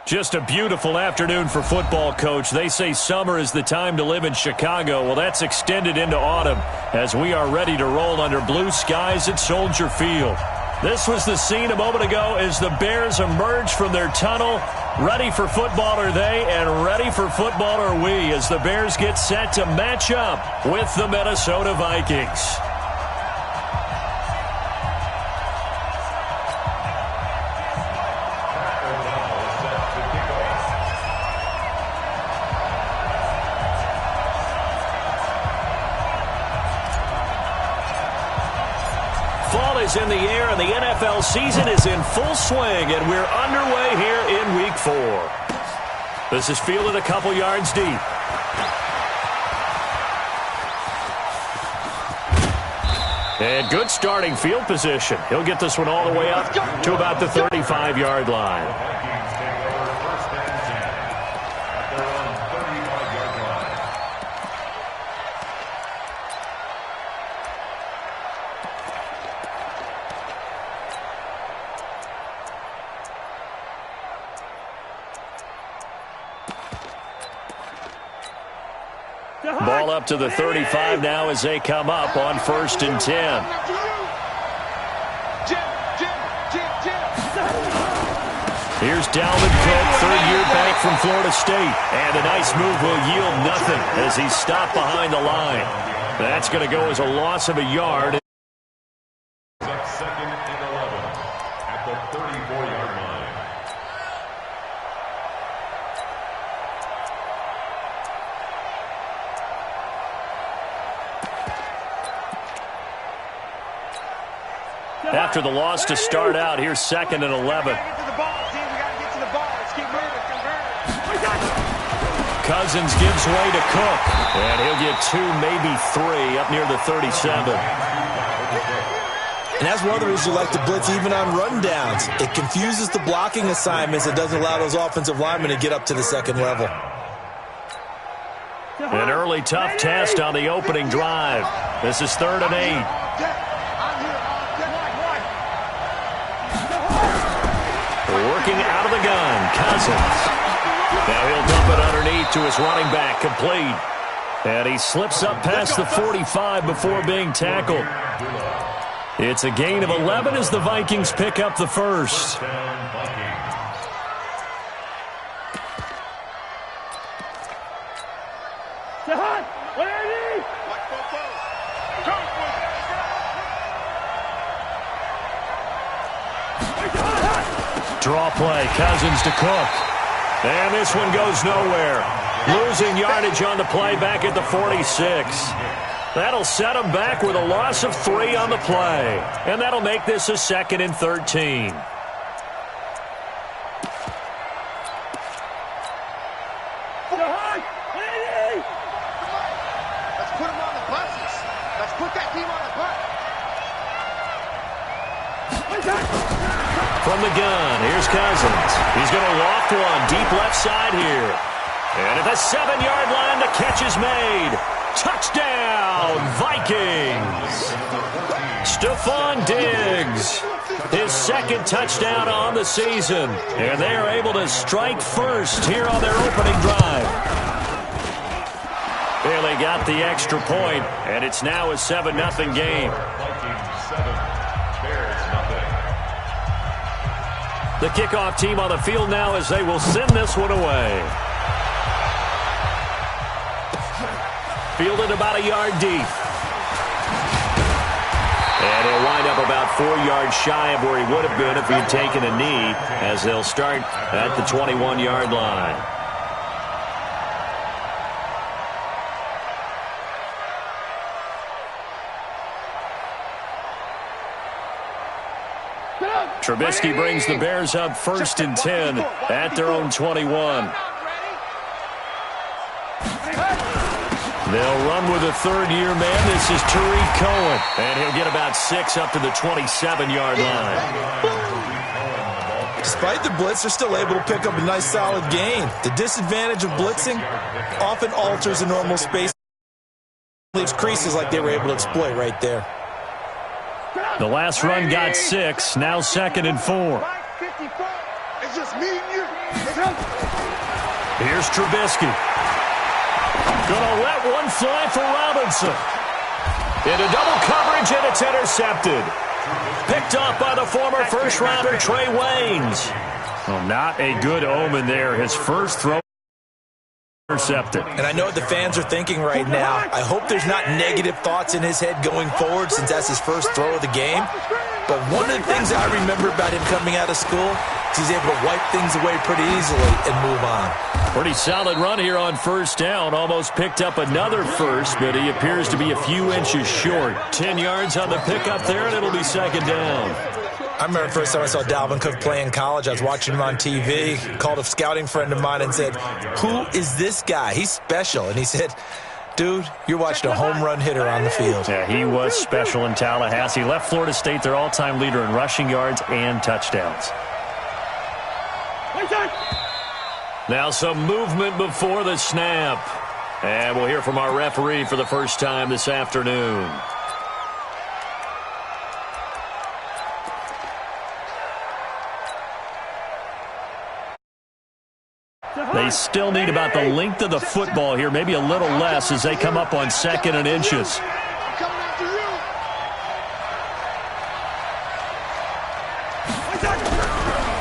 Just a beautiful afternoon for football, Coach. They say summer is the time to live in Chicago. Well, that's extended into autumn as we are ready to roll under blue skies at Soldier Field. This was the scene a moment ago as the Bears emerged from their tunnel. Ready for football are they, and ready for football are we as the Bears get set to match up with the Minnesota Vikings. Fall is in the air, and the NFL season is in full swing, and we're underway here in Week 4. This is fielded a couple yards deep. And good starting field position. He'll get this one all the way up to about the 35-yard line. Ball up to the 35 now as they come up on 1st and 10. Here's Dalvin Cook, third-year back from Florida State. And a nice move will yield nothing as he's stopped behind the line. That's going to go as a loss of a yard. Second and 11 at the 34-yard line. After the loss to start out, here's 2nd and 11. Cousins gives way to Cook, and he'll get 2, maybe 3, up near the 37. And that's one of the reasons you like to blitz even on run downs. It confuses the blocking assignments. It doesn't allow those offensive linemen to get up to the second level. An early tough test on the opening drive. This is 3rd and 8. Working out of the gun, Cousins. Now he'll dump it underneath to his running back, complete. And he slips up past the 45 before being tackled. It's a gain of 11 as the Vikings pick up the first. Draw play, Cousins to Cook. And this one goes nowhere. Losing yardage on the play back at the 46. That'll set him back with a loss of 3 on the play. And that'll make this a 2nd and 13. Let's put him on the buses. Let's put that team on the bus. From the gun, here's Cousins. He's going to loft one deep left side here. And at the 7-yard line, the catch is made. Touchdown, Vikings. Stephon Diggs, his 2nd touchdown on the season. And they are able to strike first here on their opening drive. Bailey got the extra point, and it's now a 7-0 game. The kickoff team on the field now as they will send this one away. Fielded about a yard deep. And he'll wind up about 4 yards shy of where he would have been if he had taken a knee, as they'll start at the 21-yard line. Trubisky brings the Bears up 1st and 10 at their own 21. They'll run with a 3rd-year man. This is Tariq Cohen. And he'll get about 6 up to the 27-yard line. Despite the blitz, they're still able to pick up a nice solid gain. The disadvantage of blitzing often alters the normal space. Leaves creases like they were able to exploit right there. The last run got 6. Now 2nd and 4. Is It's just me and you. Here's Trubisky. Gonna let one fly for Robinson. Into double coverage, and it's intercepted. Picked off by the former first-rounder Trey Waynes. Well, not a good omen there. His first throw intercepted. And I know what the fans are thinking right now. I hope there's not negative thoughts in his head going forward since that's his first throw of the game. But one of the things I remember about him coming out of school is he's able to wipe things away pretty easily and move on. Pretty solid run here on first down. Almost picked up another first, but he appears to be a few inches short. 10 yards on the pickup there, and it'll be second down. I remember the first time I saw Dalvin Cook play in college. I was watching him on TV, called a scouting friend of mine and said, "Who is this guy? He's special." And he said, "Dude, you're watching a home run hitter on the field." Yeah, he was special in Tallahassee. Left Florida State their all-time leader in rushing yards and touchdowns. Now some movement before the snap. And we'll hear from our referee for the first time this afternoon. They still need about the length of the football here, maybe a little less as they come up on 2nd and inches.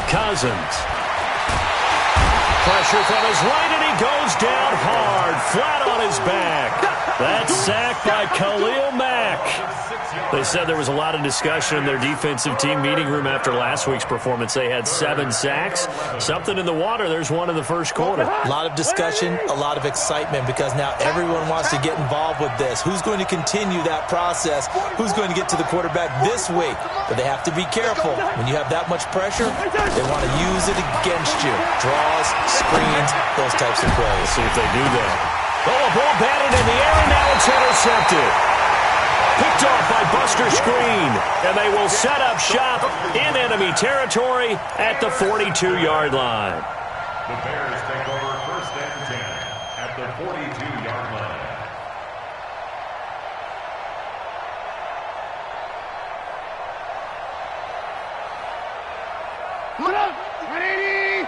Cousins. Pressure from his right, and he goes down hard, flat on his back. That's sacked by Khalil Mack. They said there was a lot of discussion in their defensive team meeting room after last week's performance. They had 7 sacks. Something in the water. There's one in the first quarter. A lot of discussion, a lot of excitement because now everyone wants to get involved with this. Who's going to continue that process? Who's going to get to the quarterback this week? But they have to be careful. When you have that much pressure, they want to use it against you. Draws, screens, those types of plays. Let's see if they do that. Oh, a ball batted in the air, and now it's intercepted. Picked off by Buster Screen, and they will set up shop in enemy territory at the 42-yard line. The Bears take over 1st and 10 at the 42-yard line. Look up! 180!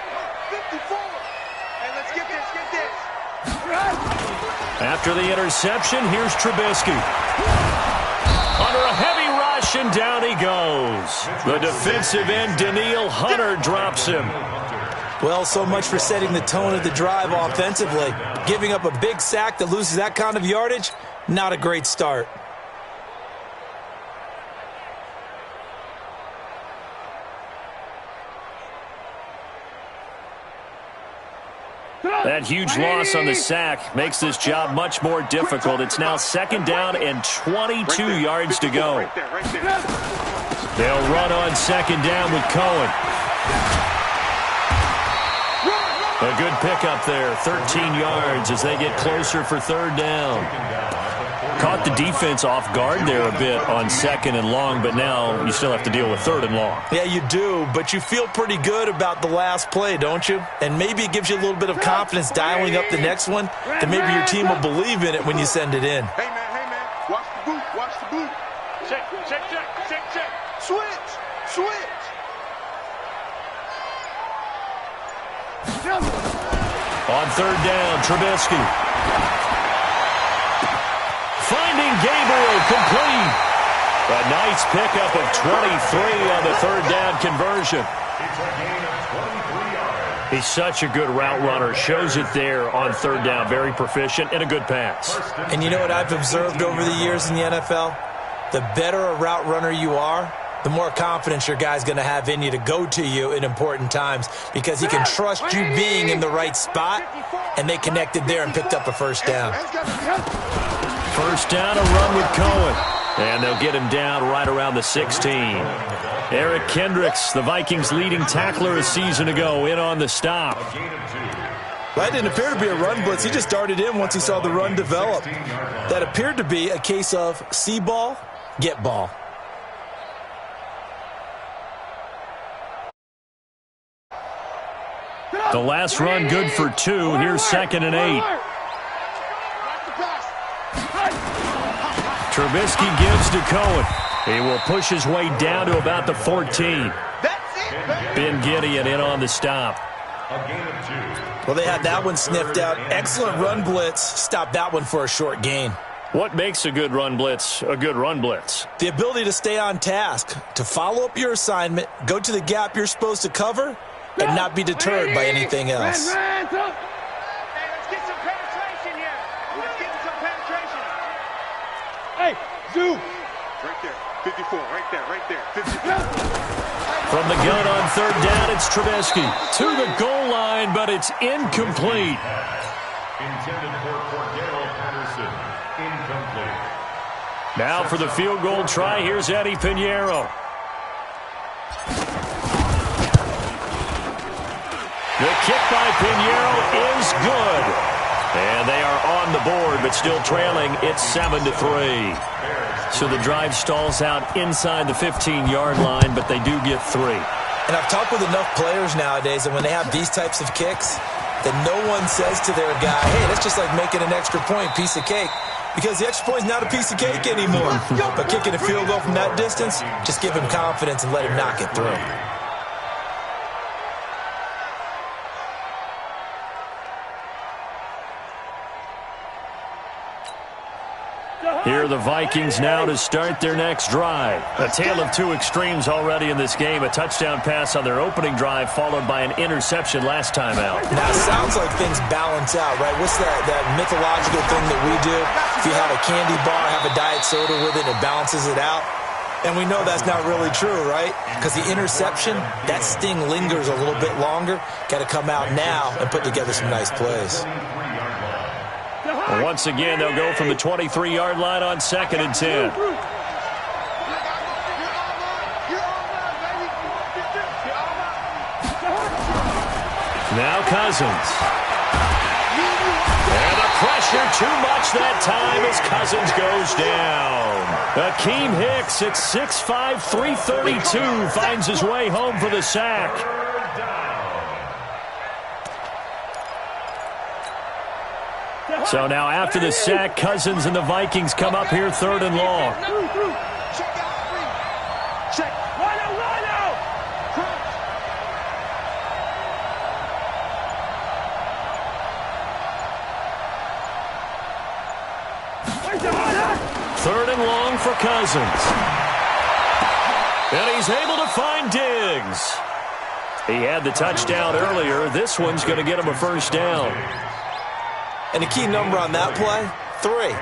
54! Hey, let's get this, After the interception, here's Trubisky. Under a heavy rush, and down he goes. The defensive end, Danielle Hunter, drops him. Well, so much for setting the tone of the drive offensively. Giving up a big sack that loses that kind of yardage, not a great start. That huge loss on the sack makes this job much more difficult. It's now 2nd down and 22 yards to go. They'll run on 2nd down with Cohen. A good pickup there, 13 yards as they get closer for 3rd down. Caught the defense off guard there a bit on 2nd and long, but now you still have to deal with 3rd and long. Yeah, you do, but you feel pretty good about the last play, don't you? And maybe it gives you a little bit of confidence dialing up the next one, that maybe your team will believe in it when you send it in. Hey, man, watch the boot, watch the boot. Check. Switch. On 3rd down, Trubisky. Finding Gabriel complete. A nice pickup of 23 on the 3rd down conversion. It's a gain of 23 yards. He's such a good route runner. Shows it there on 3rd down. Very proficient and a good pass. And you know what I've observed over the years in the NFL? The better a route runner you are, the more confidence your guy's going to have in you to go to you in important times because he can trust you being in the right spot, and they connected there and picked up a 1st down. 1st down, a run with Cohen. And they'll get him down right around the 16. Eric Kendricks, the Vikings' leading tackler a season ago, in on the stop. That didn't appear to be a run blitz. He just darted in once he saw the run develop. That appeared to be a case of see ball, get ball. The last run good for 2. Here's 2nd and 8. Trubisky gives to Cohen. He will push his way down to about the 14. That's it. Ben Gideon in on the stop. A gain of 2. Well, they had that one sniffed out. Excellent run blitz. Stopped that one for a short gain. What makes a good run blitz a good run blitz? The ability to stay on task, to follow up your assignment, go to the gap you're supposed to cover, and not be deterred by anything else. Hey, let's get some penetration here. Let's get some penetration. Hey, Zoo. Right there. 54. Right there. 54. From the gun on third down, it's Trubisky to the goal line, but it's incomplete. Intended for Cordero Patterson. Incomplete. Now for the field goal try, here's Eddie Pinheiro. The kick by Pinheiro is good. And they are on the board, but still trailing. It's 7-3. So the drive stalls out inside the 15-yard line, but they do get 3. And I've talked with enough players nowadays, and when they have these types of kicks, that no one says to their guy, hey, that's just like making an extra point, piece of cake. Because the extra point is not a piece of cake anymore. But kicking a field goal from that distance, just give him confidence and let him knock it through. Here are the Vikings now to start their next drive. A tale of two extremes already in this game. A touchdown pass on their opening drive followed by an interception last time out. Now, it sounds like things balance out, right? What's that mythological thing that we do? If you have a candy bar, have a diet soda with it, it balances it out. And we know that's not really true, right? Because the interception, that sting lingers a little bit longer. Got to come out now and put together some nice plays. Once again, they'll go from the 23-yard line on 2nd and 10. Now Cousins. And the pressure too much that time as Cousins goes down. Akeem Hicks at 6'5", 332 finds his way home for the sack. So now after the sack, Cousins and the Vikings come up here 3rd and long. Third and long for Cousins. And he's able to find Diggs. He had the touchdown earlier. This one's going to get him a first down. And the key number on that play, 3.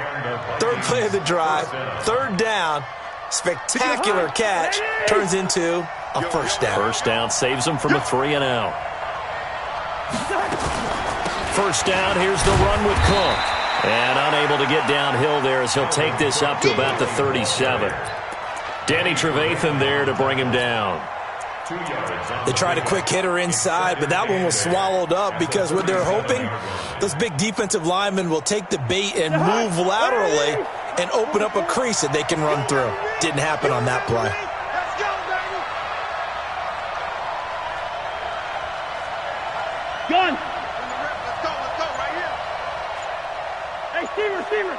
Third play of the drive, 3rd down, spectacular catch, turns into a first down. First down saves him from a 3-and-out. First down, here's the run with Cook. And unable to get downhill there as he'll take this up to about the 37. Danny Trevathan there to bring him down. They tried a quick hitter inside, but that one was swallowed up because what they're hoping, those big defensive linemen will take the bait and move laterally and open up a crease that they can run through. Didn't happen on that play. Gun! Let's go right here. Hey, receiver.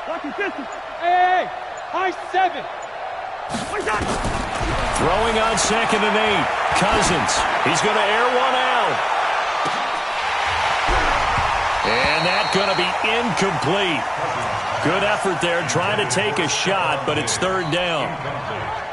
Watch your distance. Hey, high 7. What's that? Throwing on 2nd and 8. Cousins. He's going to air one out. And that's going to be incomplete. Good effort there trying to take a shot, but it's 3rd down.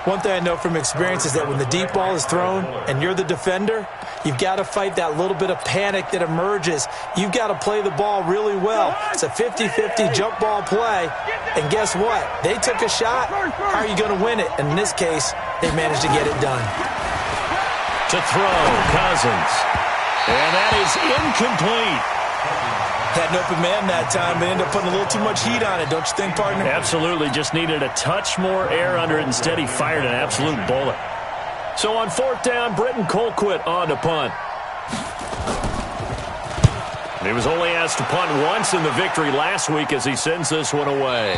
One thing I know from experience is that when the deep ball is thrown and you're the defender, you've got to fight that little bit of panic that emerges. You've got to play the ball really well. It's a 50-50 jump ball play. And guess what? They took a shot. How are you going to win it? And in this case, they managed to get it done. To throw, Cousins. And that is incomplete. Had an open man that time, but ended up putting a little too much heat on it, don't you think, partner? Absolutely. Just needed a touch more air under it. Instead, he fired an absolute bullet. So on 4th down, Britton Colquitt on to punt. He was only asked to punt once in the victory last week as he sends this one away.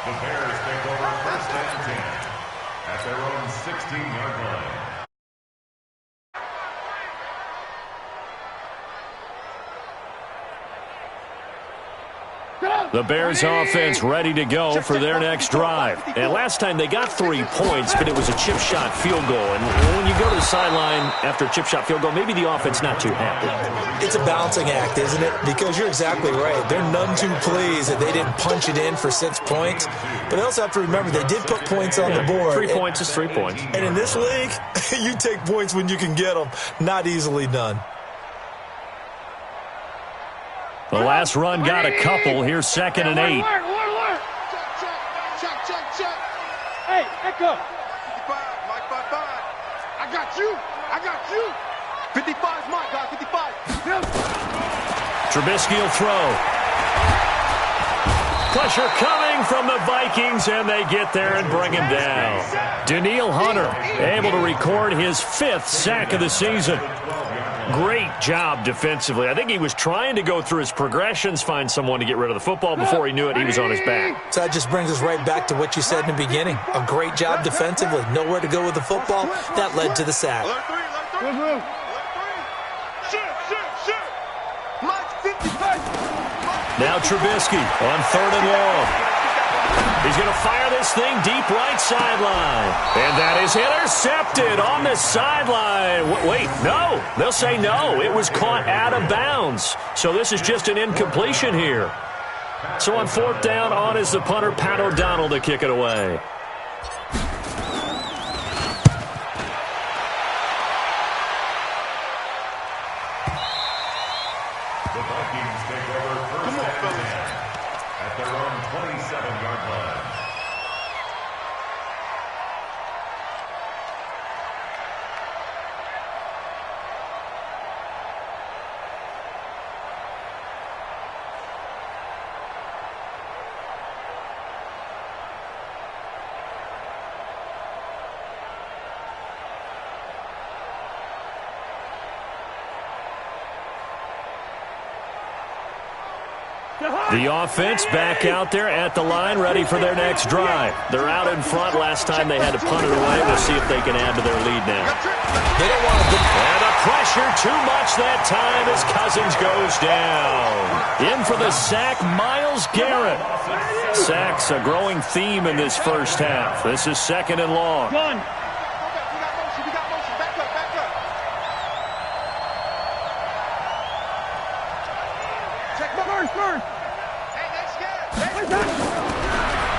The Bears take over 1st and 10 at their own 16-yard line. The Bears offense ready to go for their next drive. And last time they got 3 points, but it was a chip shot field goal. And when you go to the sideline after a chip shot field goal, maybe the offense not too happy. It's a balancing act, isn't it? Because you're exactly right. They're none too pleased that they didn't punch it in for 6 points. But they also have to remember they did put points on the board. 3 points is 3 points. And in this league, you take points when you can get them. Not easily done. The last run got a couple. Here's 2nd and 8. Check. Hey, echo. 55, Mike, 55. I got you. 55 is mine, guys. 55. Trubisky will throw. Pressure coming from the Vikings, and they get there and bring him down. Danielle Hunter able to record his 5th sack of the season. Great job defensively. I think he was trying to go through his progressions, find someone to get rid of the football. Before he knew it, he was on his back. So that just brings us right back to what you said in the beginning. A great job defensively. Nowhere to go with the football. That led to the sack. Now Trubisky on 3rd and long. He's going to fire this thing deep right sideline. And that is intercepted on the sideline. Wait, no. They'll say no. It was caught out of bounds. So this is just an incompletion here. So on 4th down, on is the punter, Pat O'Donnell, to kick it away. The Vikings take over first and 10 at their own 27-yard line. The offense back out there at the line, ready for their next drive. They're out in front. Last time they had to punt it away. We'll see if they can add to their lead now. They don't want to. And the pressure too much that time as Cousins goes down. In for the sack, Myles Garrett. Sacks a growing theme in this first half. This is 2nd and long.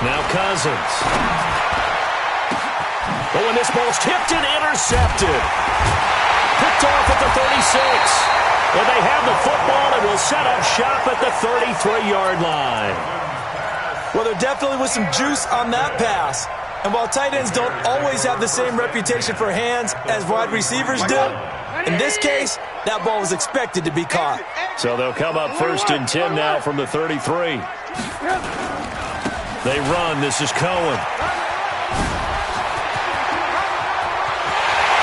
Now Cousins. But when this ball's tipped and intercepted. Picked off at the 36. And they have the football and will set up shop at the 33-yard line. Well, there definitely was some juice on that pass. And while tight ends don't always have the same reputation for hands as wide receivers do, in this case, that ball was expected to be caught. So they'll come up 1st and 10 now from the 33. They run. This is Cohen.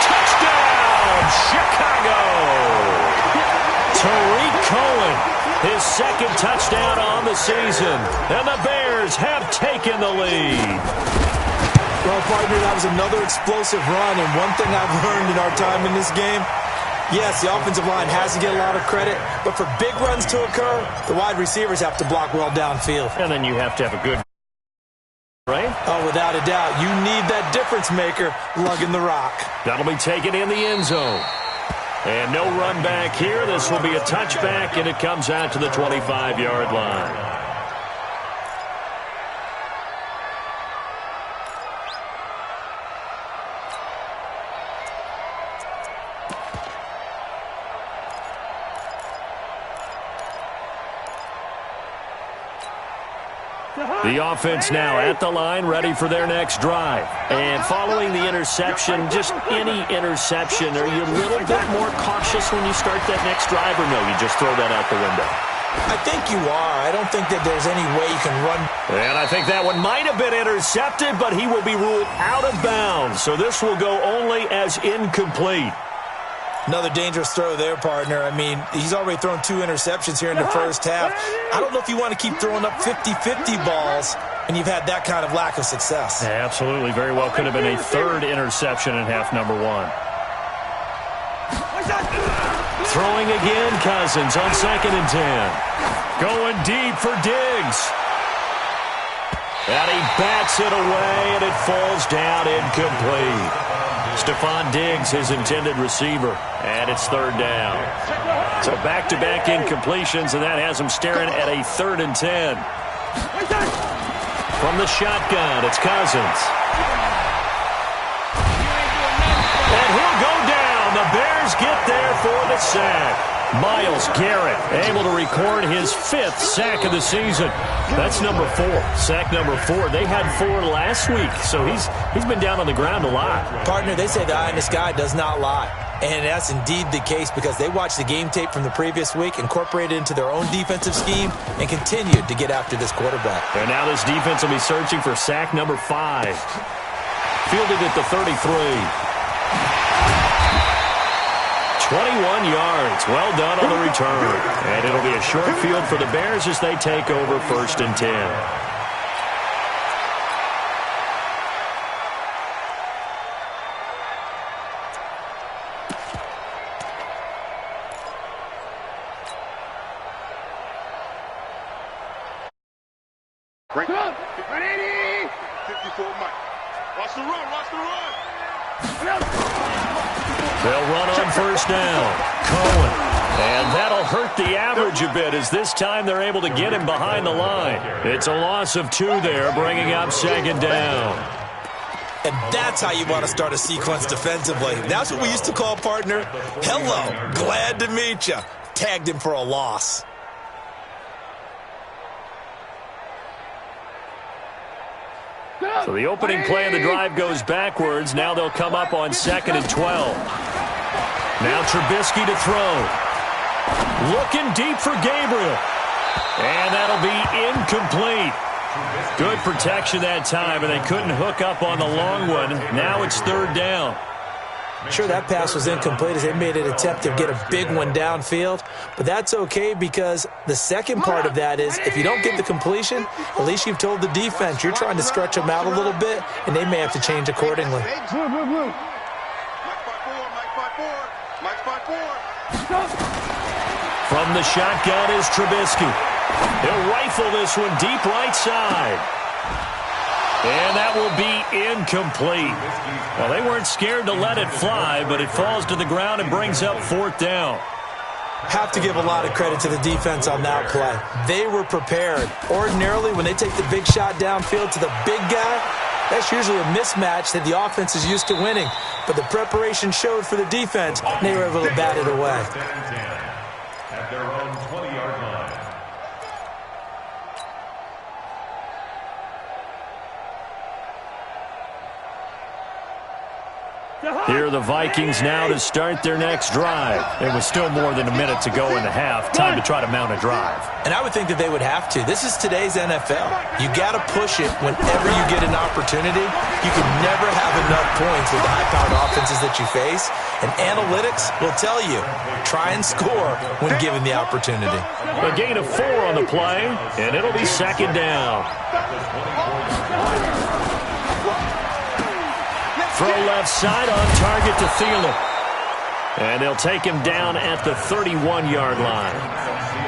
Touchdown, Chicago! Tariq Cohen, his 2nd touchdown on the season. And the Bears have taken the lead. Well, partner, that was another explosive run. And one thing I've learned in our time in this game, yes, the offensive line has to get a lot of credit, but for big runs to occur, the wide receivers have to block well downfield. And then you have to have a good, right? Oh, without a doubt. You need that difference maker lugging the rock. That'll be taken in the end zone. And no run back here. This will be a touchback, and it comes out to the 25-yard line. The offense now at the line, ready for their next drive. And following the interception, just any interception, are you a little bit more cautious when you start that next drive, or no, you just throw that out the window? I think you are. I don't think that there's any way you can run. And I think that one might have been intercepted, but he will be ruled out of bounds. So this will go only as incomplete. Another dangerous throw there, partner. I mean, he's already thrown 2 interceptions here in the first half. I don't know if you want to keep throwing up 50-50 balls when you've had that kind of lack of success. Yeah, absolutely. Very well could have been a 3rd interception in half number 1. Throwing again, Cousins on 2nd and 10. Going deep for Diggs. And he bats it away, and it falls down incomplete. Stephon Diggs, his intended receiver, and it's third down. So back-to-back incompletions, and that has him staring at a 3rd and 10. From the shotgun, it's Cousins. And he'll go down. The Bears get there for the sack. Myles Garrett able to record his 5th sack of the season. That's number 4. Sack number 4. They had 4 last week, so he's been down on the ground a lot. Partner, they say the eye in the sky does not lie. And that's indeed the case because they watched the game tape from the previous week, incorporated it into their own defensive scheme, and continued to get after this quarterback. And now this defense will be searching for sack number 5. Fielded at the 33. 21 yards. Well done on the return. And it'll be a short field for the Bears as they take over 1st and 10. Right. 54, Mike. Watch the run. Watch the run. They'll run on 1st down. Cohen. And that'll hurt the average a bit as this time they're able to get him behind the line. It's a loss of 2 there, bringing up 2nd down. And that's how you want to start a sequence defensively. That's what we used to call, partner, hello, glad to meet you. Tagged him for a loss. So the opening play of the drive goes backwards. Now they'll come up on 2nd and 12. Now Trubisky to throw. Looking deep for Gabriel. And that'll be incomplete. Good protection that time, and they couldn't hook up on the long one. Now it's 3rd down. Sure, that pass was incomplete as they made an attempt to get a big one downfield, but that's okay because the second part of that is if you don't get the completion, at least you've told the defense you're trying to stretch them out a little bit, and they may have to change accordingly. From the shotgun is Trubisky. He'll rifle this one deep right side. And that will be incomplete. Well, they weren't scared to let it fly, but it falls to the ground and brings up 4th down. Have to give a lot of credit to the defense on that play. They were prepared. Ordinarily, when they take the big shot downfield to the big guy, that's usually a mismatch that the offense is used to winning. But the preparation showed for the defense, and they were able to bat it away. At their own 20-yard line. Here are the Vikings now to start their next drive. There was still more than a minute to go in the half. Time to try to mount a drive. And I would think that they would have to. This is today's NFL. You got to push it whenever you get an opportunity. You can never have enough points with the high-powered offenses that you face. And analytics will tell you, try and score when given the opportunity. A gain of 4 on the play, and it'll be 2nd down. Throw left side on target to Thielen. And they'll take him down at the 31-yard line.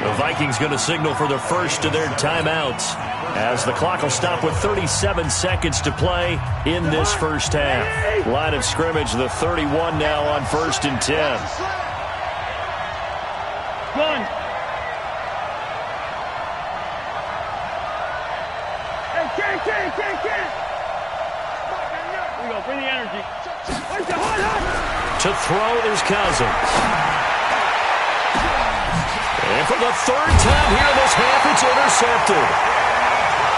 The Vikings going to signal for the first of their timeouts as the clock will stop with 37 seconds to play in this first half. Line of scrimmage, the 31 now on 1st and 10. Run. Hey, can't. Here we go, bring the energy. To throw is Cousins. And for the 3rd time here this half, it's intercepted.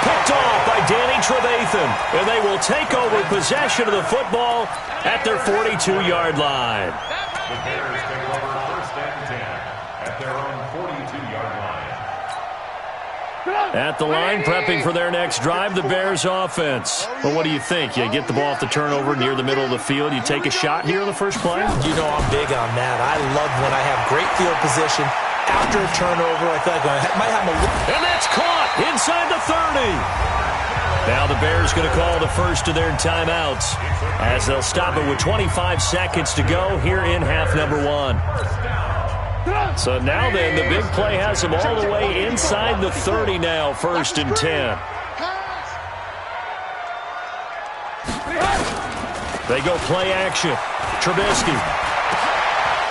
Picked off by Danny Trevathan. And they will take over possession of the football at their 42-yard line. The Bears take over 1st and 10 at their own 42-yard line. At the line, prepping for their next drive, the Bears offense. Well, what do you think? You get the ball off the turnover near the middle of the field. You take a shot here on the first play? You know I'm big on that. I love when I have great field position. After a turnover, I feel like I might have a little... And that's caught inside the 30. Now the Bears going to call the first of their timeouts as they'll stop it with 25 seconds to go here in half number 1. So now then, the big play has them all the way inside the 30 now, 1st and 10. They go play action. Trubisky.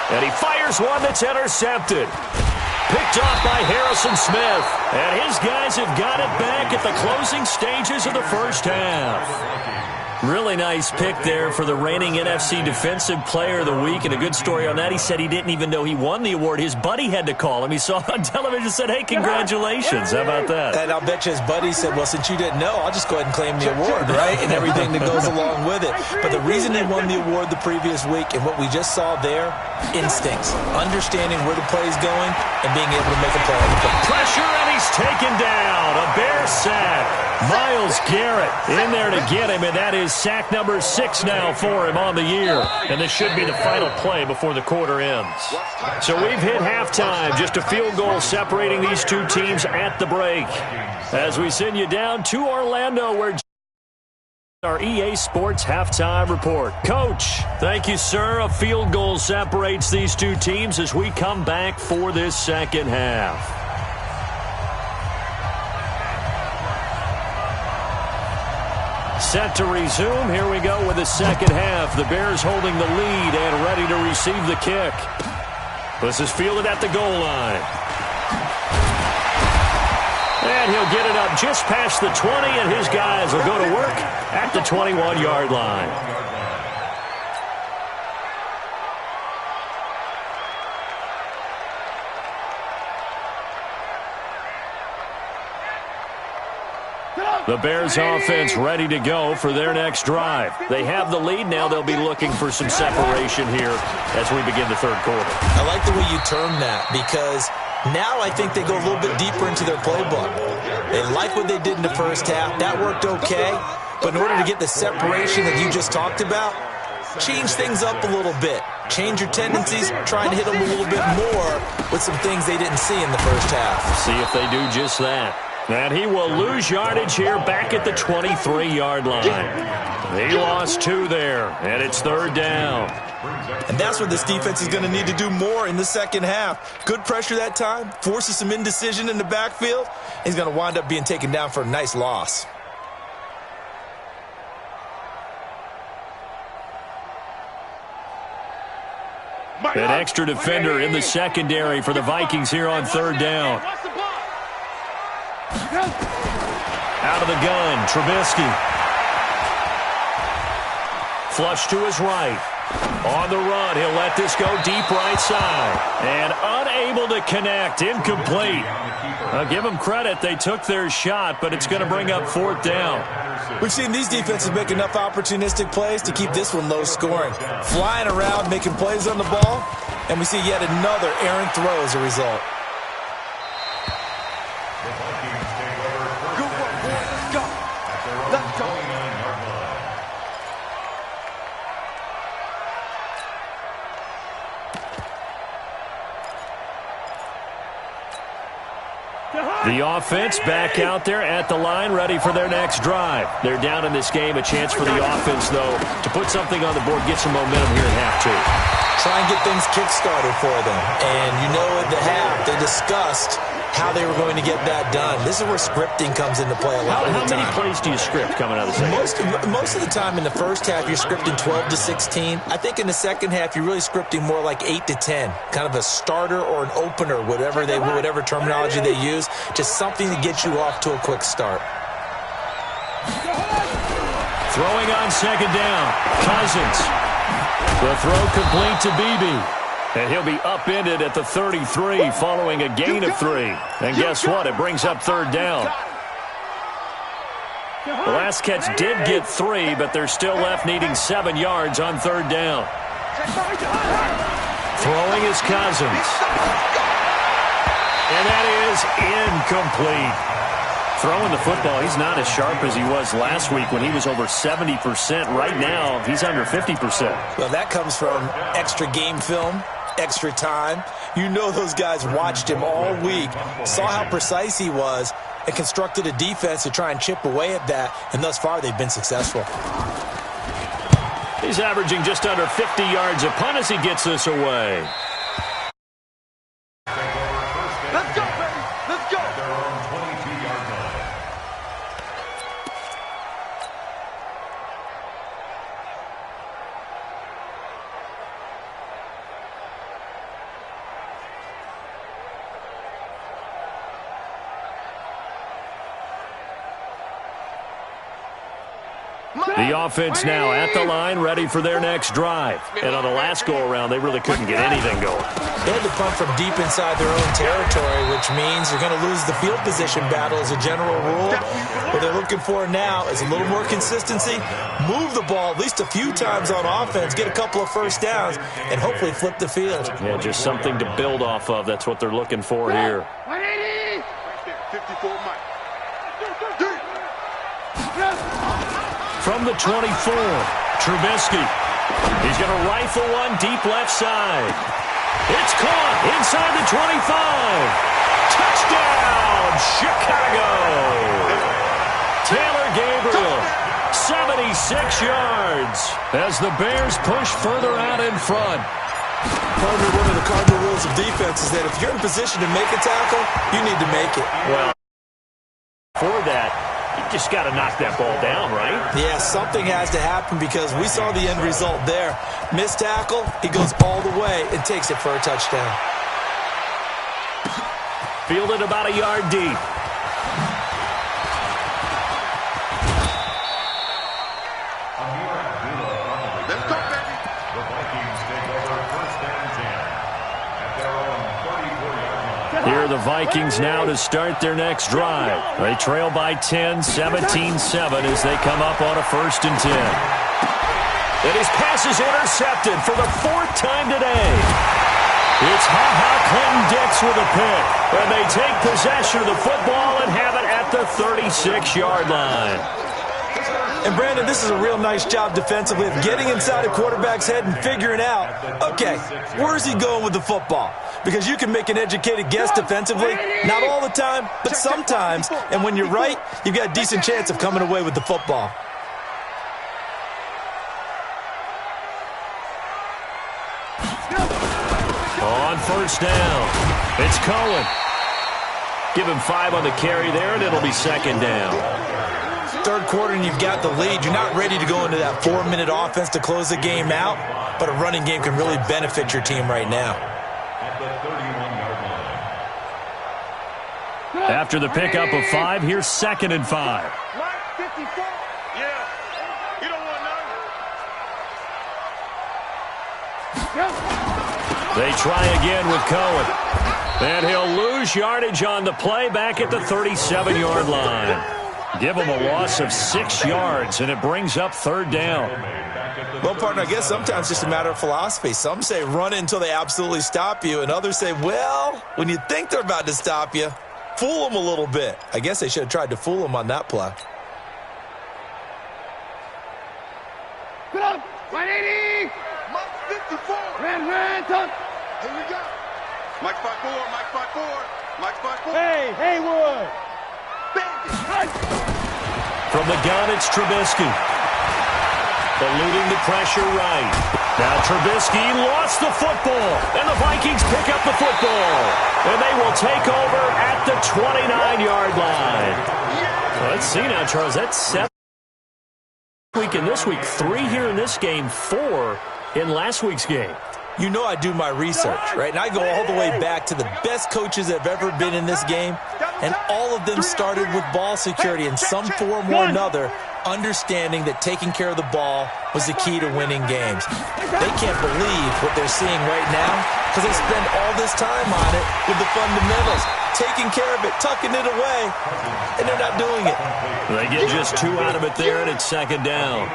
And he fires one that's intercepted. Picked off by Harrison Smith. And his guys have got it back at the closing stages of the first half. Really nice pick there for the reigning NFC Defensive Player of the Week. And a good story on that. He said he didn't even know he won the award. His buddy had to call him. He saw it on television and said, hey, congratulations. How about that? And I'll bet you his buddy said, well, since you didn't know, I'll just go ahead and claim the award, right? And everything that goes along with it. But the reason he won the award the previous week and what we just saw there, instincts. Understanding where the play is going and being able to make a play on the play. Pressure, and he's taken down. A Bear sack. Myles Garrett in there to get him, and that is sack number 6 now for him on the year. And this should be the final play before the quarter ends. So we've hit halftime. Just a field goal separating these two teams at the break. As we send you down to Orlando, where our EA Sports halftime report. Coach, thank you, sir. A field goal separates these two teams as we come back for this second half. Set to resume. Here we go with the second half. The Bears holding the lead and ready to receive the kick. This is fielded at the goal line. And he'll get it up just past the 20, and his guys will go to work at the 21-yard line. The Bears offense ready to go for their next drive. They have the lead. Now they'll be looking for some separation here as we begin the third quarter. I like the way you term that because now I think they go a little bit deeper into their playbook. They like what they did in the first half. That worked okay. But in order to get the separation that you just talked about, change things up a little bit. Change your tendencies, try and hit them a little bit more with some things they didn't see in the first half. See if they do just that. And he will lose yardage here back at the 23-yard line. He lost 2 there, and it's third down. And that's what this defense is going to need to do more in the second half. Good pressure that time, forces some indecision in the backfield. He's going to wind up being taken down for a nice loss. An extra defender in the secondary for the Vikings here on third down. Out of the gun, Trubisky. Flush to his right. On the run, he'll let this go deep right side. And unable to connect, incomplete. I'll give them credit, they took their shot, but it's going to bring up 4th down. We've seen these defenses make enough opportunistic plays to keep this one low scoring. Flying around, making plays on the ball, and we see yet another errant throw as a result. The offense back out there at the line, ready for their next drive. They're down in this game. A chance for the offense, though, to put something on the board, get some momentum here in half 2. Try and get things kick-started for them. And you know at the half, they discussed how they were going to get that done. This is where scripting comes into play a lot of the time. How many plays do you script coming out of the second? Most of the time in the first half, you're scripting 12 to 16. I think in the second half, you're really scripting more like 8 to 10. Kind of a starter or an opener, whatever terminology they use. Just something to get you off to a quick start. Throwing on second down. Cousins. The throw complete to Beebe. And he'll be upended at the 33 following a gain of 3. And guess what? It brings up third down. The last catch did get 3, but they're still left needing 7 yards on third down. Throwing is Cousins. And that is incomplete. Throwing the football, he's not as sharp as he was last week when he was over 70%. Right now, he's under 50%. Well, that comes from extra game film, extra time. You know those guys watched him all week, saw how precise he was, and constructed a defense to try and chip away at that, and thus far they've been successful. He's averaging just under 50 yards a punt as he gets this away. The offense now at the line, ready for their next drive. And on the last go-around, they really couldn't get anything going. They had to punt from deep inside their own territory, which means you're going to lose the field position battle as a general rule. What they're looking for now is a little more consistency, move the ball at least a few times on offense, get a couple of first downs, and hopefully flip the field. Yeah, just something to build off of. That's what they're looking for here. 54, Mike. From the 24, Trubisky. He's going to rifle one deep left side. It's caught inside the 25. Touchdown, Chicago. Taylor Gabriel, 76 yards as the Bears push further out in front. Partner, one of the cardinal rules of defense is that if you're in position to make a tackle, you need to make it. Well, for that, you just got to knock that ball down, right? Yeah, something has to happen because we saw the end result there. Missed tackle, he goes all the way and takes it for a touchdown. Fielded about a yard deep. Let's go, baby. The Vikings take over first and 10 at their own 34-yard line. Here are the Vikings now to start their next drive. They trail by 10, 17-7 as they come up on a first and 10. And his pass is intercepted for the fourth time today. It's Ha-Ha Clinton-Dix with a pick. And they take possession of the football and have it at the 36-yard line. And, Brandon, this is a real nice job defensively of getting inside a quarterback's head and figuring out, okay, where's he going with the football? Because you can make an educated guess defensively, not all the time, but sometimes. And when you're right, you've got a decent chance of coming away with the football. On first down, it's Cohen. Give him 5 on the carry there, and it'll be second down. Third quarter and you've got the lead. You're not ready to go into that 4-minute offense to close the game out, but a running game can really benefit your team right now. At the 31-yard line. After the pickup of 5, here's second and 5. Mike, 54. Yeah. You don't want none. They try again with Cohen. And he'll lose yardage on the play back at the 37-yard line. Give him a loss of 6 yards, and it brings up third down. Well, partner, I guess sometimes it's just a matter of philosophy. Some say run it until they absolutely stop you, and others say, well, when you think they're about to stop you, fool them a little bit. I guess they should have tried to fool them on that play. Get up. 180. Mike, 54. Ran, tuck. Here we go. Mike 5-4, Mike 5-4. Mike 5-4. Hey, Haywood. From the gun, it's Trubisky. Eluding the pressure right. Now Trubisky lost the football, and the Vikings pick up the football. And they will take over at the 29-yard line. Well, let's see now, Charles. That's 7 week in this week, 3 here in this game, 4 in last week's game. You know I do my research, right? And I go all the way back to the best coaches that have ever been in this game, and all of them started with ball security in some form or another, understanding that taking care of the ball was the key to winning games. They can't believe what they're seeing right now because they spend all this time on it with the fundamentals, taking care of it, tucking it away, and they're not doing it. They get just 2 out of it there, and it's second down.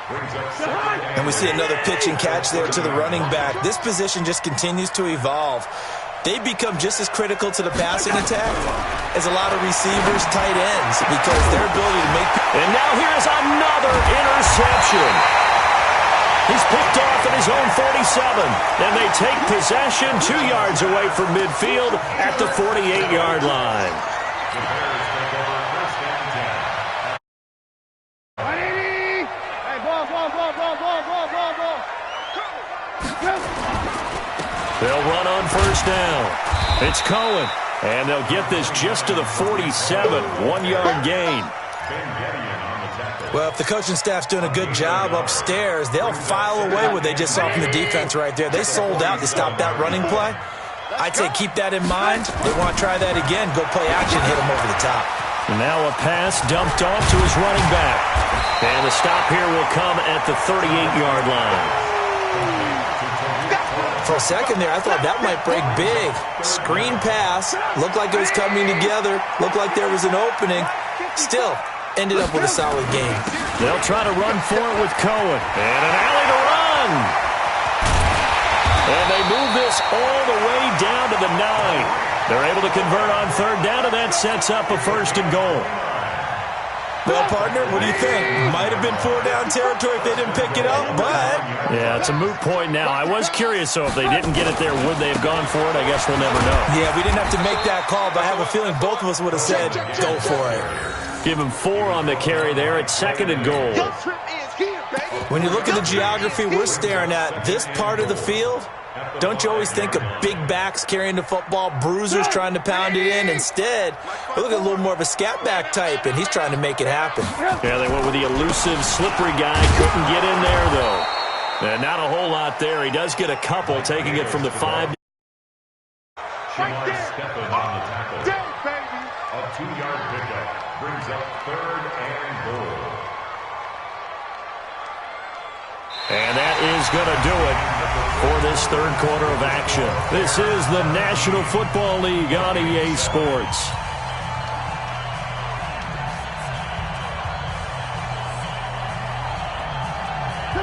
And we see another pitch and catch there to the running back. This position just continues to evolve. They become just as critical to the passing attack as a lot of receivers, tight ends, because their ability to make... And now here's another interception. He's picked off at his own 47, and they take possession 2 yards away from midfield at the 48-yard line. They'll run on first down. It's Cohen, and they'll get this just to the 47, 1-yard gain. Well, if the coaching staff's doing a good job upstairs, they'll file away what they just saw from the defense right there. They sold out to stop that running play. I'd say keep that in mind. They want to try that again. Go play action, hit them over the top. And now a pass dumped off to his running back. And the stop here will come at the 38-yard line. For a second there, I thought that might break big. Screen pass. Looked like it was coming together. Looked like there was an opening. Still ended up with a solid game. They'll try to run for it with Cohen. And an alley to run. And they move this all the way down to the 9. They're able to convert on third down, and that sets up a 1st and goal. Well, partner, what do you think? Might have been 4-down territory if they didn't pick it up, but... Yeah, it's a moot point now. I was curious, so if they didn't get it there, would they have gone for it? I guess we'll never know. Yeah, we didn't have to make that call, but I have a feeling both of us would have said, go for it. Give him 4 on the carry there at 2nd and goal. When you look at the geography we're staring at, this part of the field... Don't you always think of big backs carrying the football, bruisers trying to pound it in? Instead, we look at a little more of a scat back type, and he's trying to make it happen. Yeah, they went with the elusive, slippery guy. Couldn't get in there, though. And not a whole lot there. He does get a couple, taking it from the 5. Stepping on the tackle. A 2-yard pickup brings up 3rd and goal. And that is going to do it for this 3rd quarter of action. This is the National Football League on EA Sports.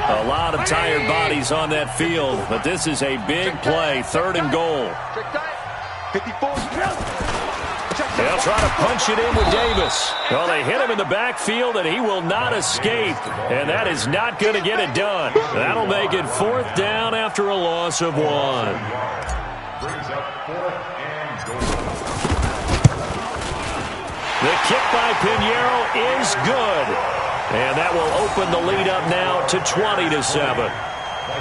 A lot of tired bodies on that field, but this is a big play, 3rd and goal. 54. They'll try to punch it in with Davis. Well, they hit him in the backfield, and he will not escape. And that is not going to get it done. That'll make it 4th down after a loss of 1. Brings up 4th and goal. The kick by Pinheiro is good. And that will open the lead up now to 20-7.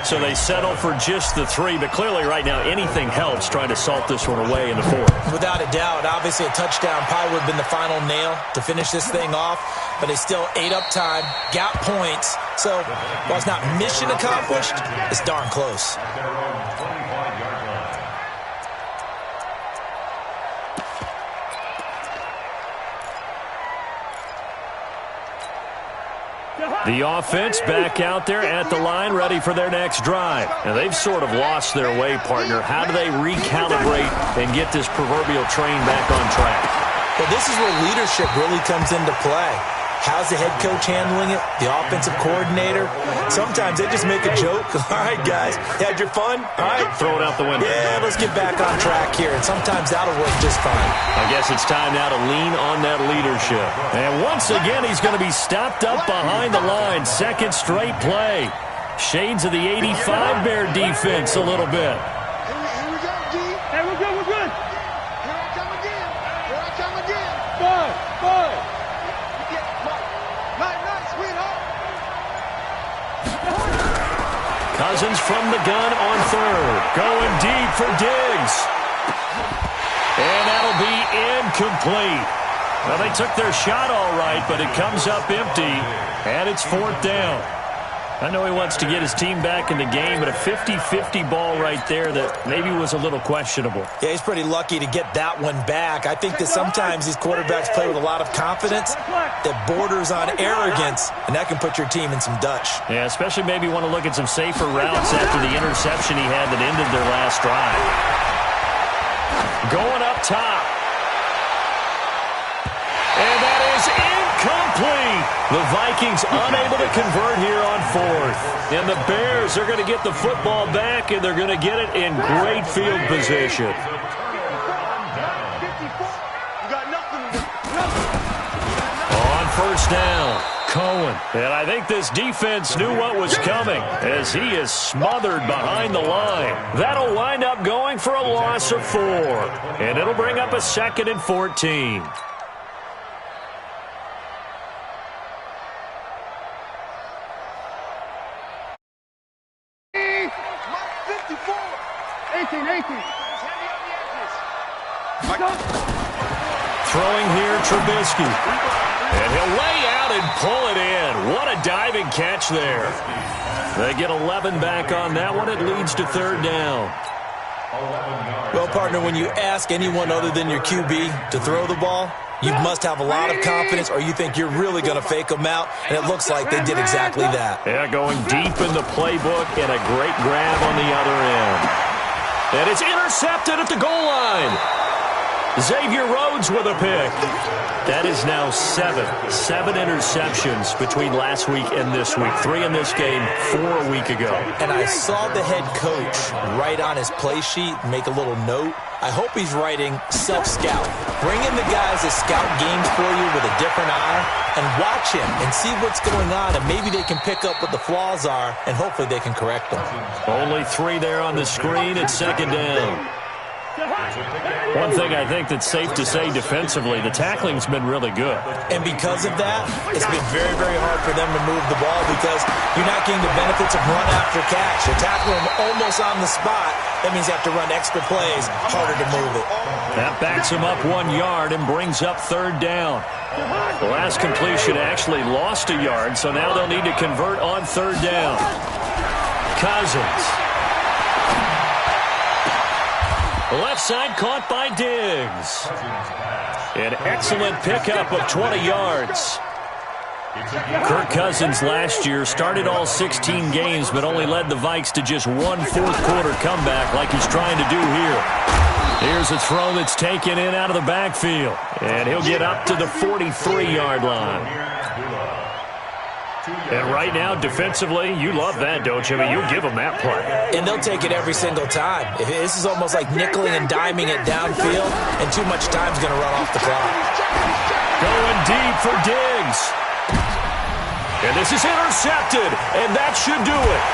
So they settle for just the 3, but clearly right now anything helps trying to salt this one away in the 4th. Without a doubt, obviously a touchdown probably would have been the final nail to finish this thing off, but they still ate up time, got points. So while it's not mission accomplished, it's darn close. At their own 25-yard line. The offense back out there at the line, ready for their next drive. And they've sort of lost their way, partner. How do they recalibrate and get this proverbial train back on track? Well, this is where leadership really comes into play. How's the head coach handling it? The offensive coordinator? Sometimes they just make a joke. All right, guys, had your fun? All right. Throw it out the window. Yeah, let's get back on track here. And sometimes that'll work just fine. I guess it's time now to lean on that leadership. And once again, he's going to be stopped up behind the line. 2nd straight play. Shades of the 85 Bear defense a little bit. Here we go, G. Hey, we're good, we're good. Here I come again. Here I come again. Five. Night, sweetheart. Cousins from the gun on 3rd. Going deep for Diggs. And that'll be incomplete. Well, they took their shot all right, but it comes up empty, and it's 4th down. I know he wants to get his team back in the game, but a 50-50 ball right there that maybe was a little questionable. Yeah, he's pretty lucky to get that one back. I think that sometimes these quarterbacks play with a lot of confidence that borders on arrogance, and that can put your team in some Dutch. Yeah, especially maybe want to look at some safer routes after the interception he had that ended their last drive. Going up top. And that is incomplete. The Vikings unable to convert here on 4th. And the Bears are going to get the football back, and they're going to get it in great field position. On 1st down, Cohen. And I think this defense knew what was coming as he is smothered behind the line. That'll wind up going for a loss of 4. And it'll bring up a 2nd and 14. Throwing here, Trubisky. And he'll lay out and pull it in. What a diving catch there. They get 11 back on that one. It leads to 3rd down. Well, partner, when you ask anyone other than your QB to throw the ball, You must have a lot of confidence, or you think you're really going to fake them out, and it looks like they did exactly that. Yeah, going deep in the playbook and a great grab on the other end. And it's intercepted at the goal line. Xavier Rhodes with a pick. That is now seven interceptions between last week and this week. 3 in this game, 4 a week ago. And I saw the head coach write on his play sheet, make a little note. I hope he's writing self-scout. Bring in the guys that scout games for you with a different eye and watch him and see what's going on, and maybe they can pick up what the flaws are, and hopefully they can correct them. Only 3 there on the screen. It's second down. One thing I think that's safe to say defensively, the tackling's been really good. And because of that, it's been very, very hard for them to move the ball because you're not getting the benefits of run after catch. You're tackling them almost on the spot. That means you have to run extra plays, harder to move it. That backs him up 1 yard and brings up third down. The last completion actually lost a yard, so now they'll need to convert on third down. Cousins. Left side caught by Diggs. An excellent pickup of 20 yards. Kirk Cousins last year started all 16 games but only led the Vikes to just 1 fourth-quarter comeback like he's trying to do here. Here's a throw that's taken in out of the backfield. And he'll get up to the 43-yard line. And right now, defensively, you love that, don't you? I mean, you'll give them that play. And they'll take it every single time. This is almost like nickeling and diming it downfield, and too much time's going to run off the clock. Going deep for Diggs. And this is intercepted, and that should do it.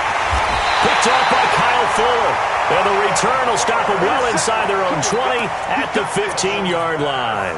Picked off by Kyle Fuller. And the return will stop them well inside their own 20 at the 15-yard line.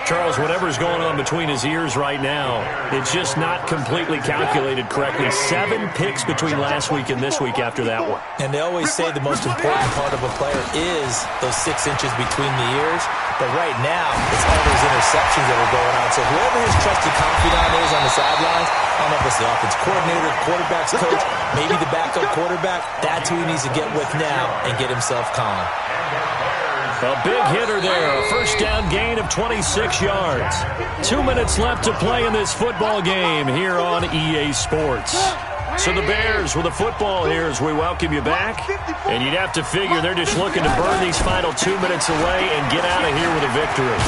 Charles, whatever's going on between his ears right now, it's just not completely calculated correctly. 7 picks between last week and this week after that one. And they always say the most important part of a player is those 6 inches between the ears. But right now, it's all those interceptions that are going on. So whoever his trusted confidant is on the sidelines, I don't know if it's the offense coordinator, the quarterback's coach, maybe the backup quarterback, that's who he needs to get with now and get himself calm. A big hitter there, a first down gain of 26 yards. 2 minutes left to play in this football game here on EA Sports. So the Bears with the football here as we welcome you back. And you'd have to figure they're just looking to burn these final 2 minutes away and get out of here with a victory.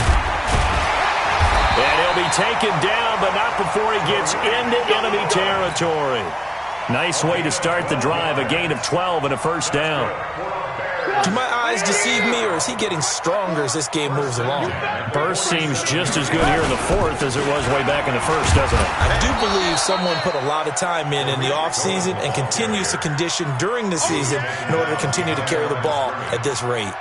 And he'll be taken down, but not before he gets into enemy territory. Nice way to start the drive, a gain of 12 and a first down. Do my eyes deceive me, or is he getting stronger as this game moves along? Burst seems just as good here in the fourth as it was way back in the first, doesn't it? I do believe someone put a lot of time in the offseason and continues to condition during the season in order to continue to carry the ball at this rate.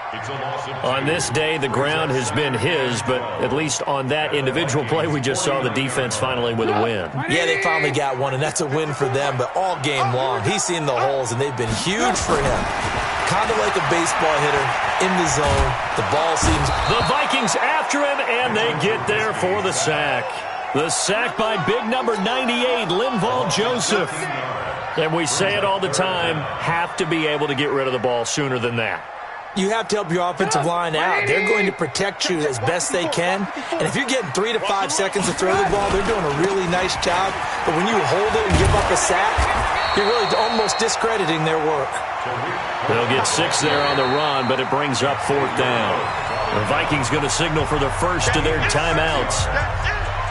On this day, the ground has been his, but at least on that individual play, we just saw the defense finally with a win. Yeah, they finally got one, and that's a win for them, but all game long, he's seen the holes, and they've been huge for him. Kind of like a baseball hitter in the zone. The ball seems... The Vikings after him, and they get there for the sack. The sack by big number 98, Linval Joseph. And we say it all the time, have to be able to get rid of the ball sooner than that. You have to help your offensive line out. They're going to protect you as best they can. And if you're getting 3 to 5 seconds to throw the ball, they're doing a really nice job. But when you hold it and give up a sack, you're really almost discrediting their work. They'll get 6 there on the run, but it brings up fourth down. The Vikings going to signal for the first of their timeouts,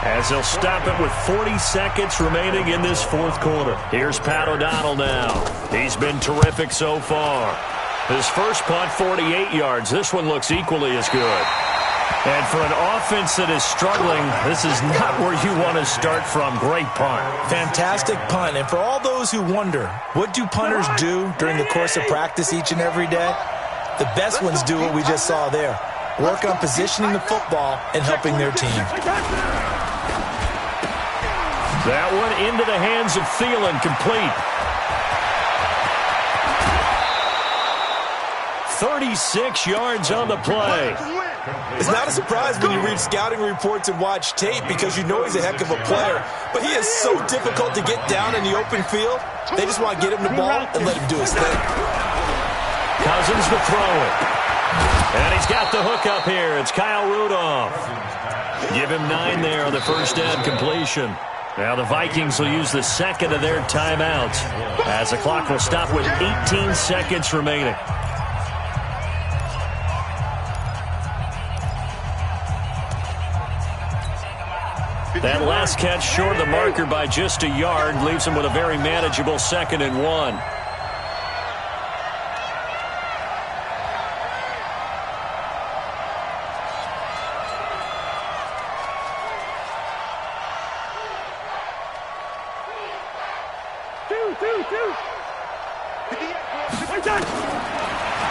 as they'll stop it with 40 seconds remaining in this fourth quarter. Here's Pat O'Donnell now. He's been terrific so far. His first punt, 48 yards. This one looks equally as good. And for an offense that is struggling, this is not where you want to start from. Great punt. Fantastic punt. And for all those who wonder, what do punters do during the course of practice each and every day? The best ones do what we just saw there. Work on positioning the football and helping their team. That one into the hands of Thielen, complete. 36 yards on the play. It's not a surprise when you read scouting reports and watch tape because you know he's a heck of a player. But he is so difficult to get down in the open field. They just want to get him the ball and let him do his thing. Cousins to throw it. And he's got the hook up here. It's Kyle Rudolph. Give him 9 there on the first down completion. Now the Vikings will use the second of their timeouts as the clock will stop with 18 seconds remaining. That last catch short of the marker by just a yard leaves him with a very manageable 2nd and 1.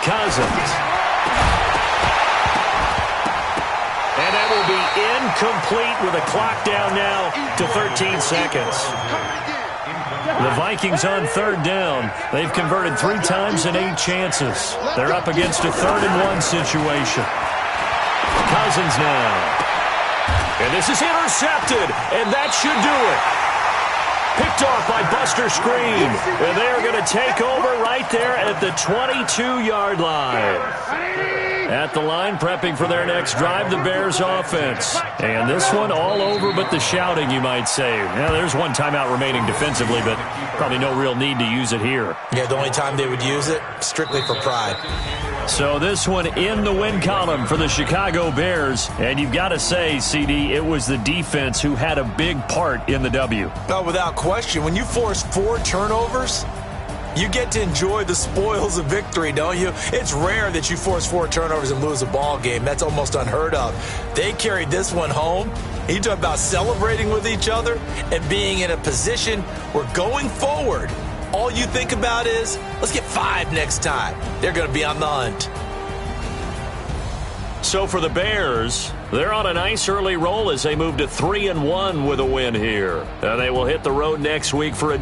Cousins. And that will be incomplete with a clock down now to 13 seconds. The Vikings on 3rd down. They've converted 3 times in 8 chances. They're up against a 3rd and 1 situation. Cousins now. And this is intercepted, and that should do it. Picked off by Buster Screen. And they're going to take over right there at the 22-yard line. At the line, prepping for their next drive, the Bears offense. And this one all over but the shouting, you might say. Now, there's one timeout remaining defensively, but probably no real need to use it here. Yeah, the only time they would use it, strictly for pride. So this one in the win column for the Chicago Bears. And you've got to say, CD, it was the defense who had a big part in the W. No, without question. When you force 4 turnovers, you get to enjoy the spoils of victory, don't you? It's rare that you force 4 turnovers and lose a ball game. That's almost unheard of. They carried this one home. You talk about celebrating with each other and being in a position where going forward, all you think about is, let's get 5 next time. They're going to be on the hunt. So for the Bears, they're on a nice early roll as they move to 3-1 with a win here. And they will hit the road next week for a